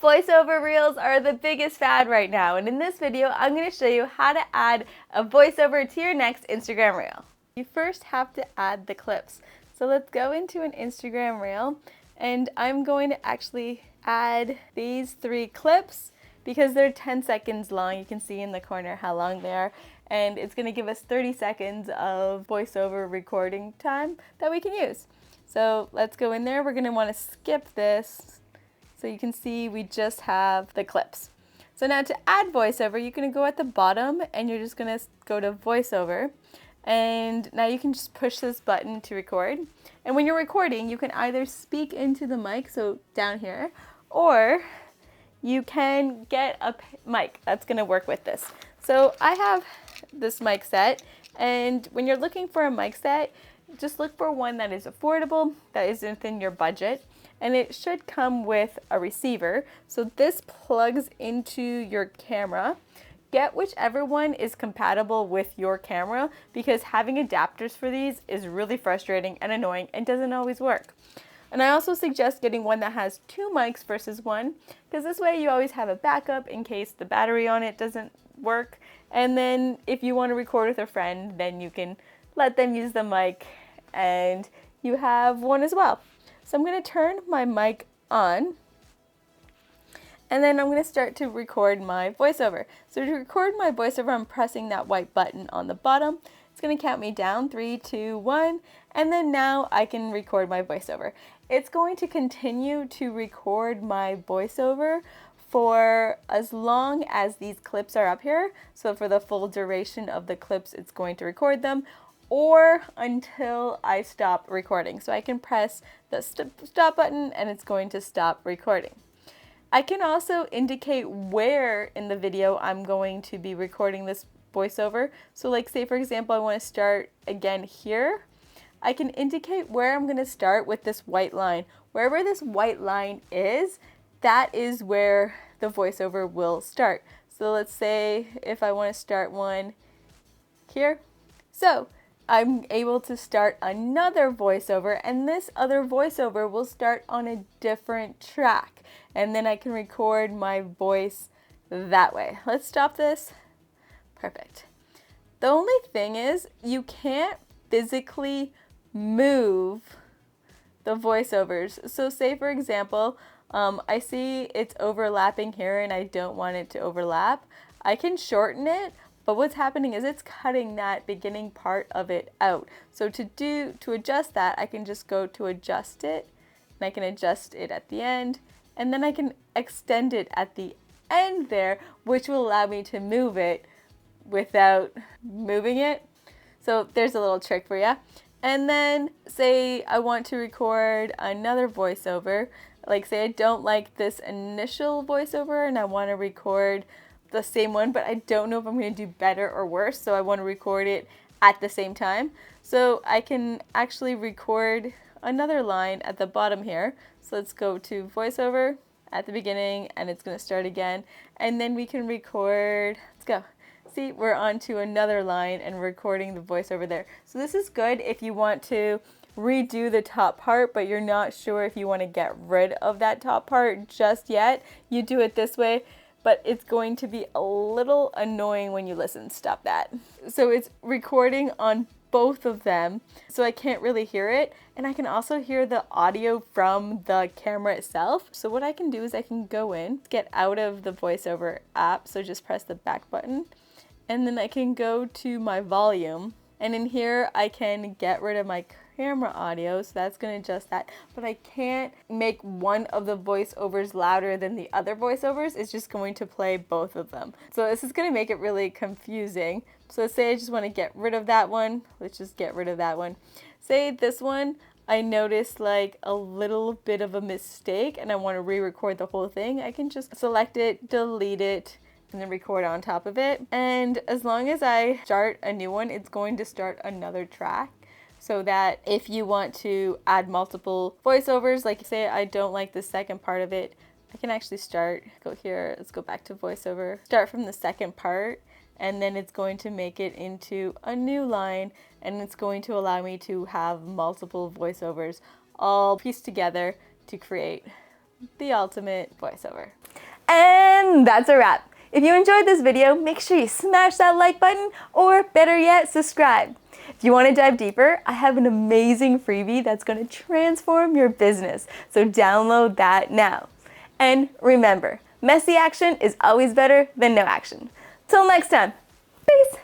Voiceover reels are the biggest fad right now, and in this video I'm going to show you how to add a voiceover to your next Instagram reel. You first have to add the clips. So let's go into an Instagram reel, and I'm going to actually add these 3 clips because they're 10 seconds long. You can see in the corner how long they are, and it's going to give us 30 seconds of voiceover recording time that we can use. So let's go in there. We're going to want to skip this. So you can see we just have the clips. So now to add voiceover, you're going to go at the bottom and you're just going to go to voiceover. And now you can just push this button to record. And when you're recording, you can either speak into the mic, so down here, or you can get a mic that's going to work with this. So I have this mic set, and when you're looking for a mic set, just look for one that is affordable, that is within your budget. And it should come with a receiver. So this plugs into your camera. Get whichever one is compatible with your camera, because having adapters for these is really frustrating and annoying and doesn't always work. And I also suggest getting one that has 2 mics versus 1, because this way you always have a backup in case the battery on it doesn't work. And then if you want to record with a friend, then you can let them use the mic and you have one as well. So I'm going to turn my mic on, and then I'm going to start to record my voiceover. So to record my voiceover, I'm pressing that white button on the bottom. It's going to count me down, 3, 2, 1, and then now I can record my voiceover. It's going to continue to record my voiceover for as long as these clips are up here. So for the full duration of the clips, it's going to record them, or until I stop recording. So I can press the stop button and it's going to stop recording. I can also indicate where in the video I'm going to be recording this voiceover. So like, say for example, I want to start again here. I can indicate where I'm going to start with this white line. Wherever this white line is, that is where the voiceover will start. So let's say if I want to start one here. So I'm able to start another voiceover, and this other voiceover will start on a different track, and then I can record my voice that way. Let's stop this. Perfect. The only thing is you can't physically move the voiceovers. So say for example, I see it's overlapping here and I don't want it to overlap. I can shorten it, but what's happening is it's cutting that beginning part of it out. So to adjust that, I can just go to adjust it, and I can adjust it at the end, and then I can extend it at the end there, which will allow me to move it without moving it. So there's a little trick for you. And then say I want to record another voiceover, like say I don't like this initial voiceover and I want to record the same one, but I don't know if I'm going to do better or worse, so I want to record it at the same time. So I can actually record another line at the bottom here. So let's go to voiceover at the beginning, and it's going to start again, and then we can record, let's go. See, we're on to another line and recording the voiceover there. So this is good if you want to redo the top part, but you're not sure if you want to get rid of that top part just yet. You do it this way, but it's going to be a little annoying when you listen. Stop that. So it's recording on both of them, so I can't really hear it, and I can also hear the audio from the camera itself. So what I can do is I can go in, get out of the voiceover app, so just press the back button, and then I can go to my volume, and in here I can get rid of my camera audio, so that's going to adjust that, but I can't make one of the voiceovers louder than the other voiceovers. It's just going to play both of them. So this is going to make it really confusing. So let's say I just want to get rid of that one. Let's just get rid of that one. Say this one, I noticed like a little bit of a mistake and I want to re-record the whole thing. I can just select it, delete it, and then record on top of it. And as long as I start a new one, it's going to start another track. So that if you want to add multiple voiceovers, like say I don't like the second part of it, I can actually go here, let's go back to voiceover, start from the second part, and then it's going to make it into a new line, and it's going to allow me to have multiple voiceovers all pieced together to create the ultimate voiceover. And that's a wrap. If you enjoyed this video, make sure you smash that like button, or better yet, subscribe. If you want to dive deeper, I have an amazing freebie that's going to transform your business, so download that now. And remember, messy action is always better than no action. Till next time, peace!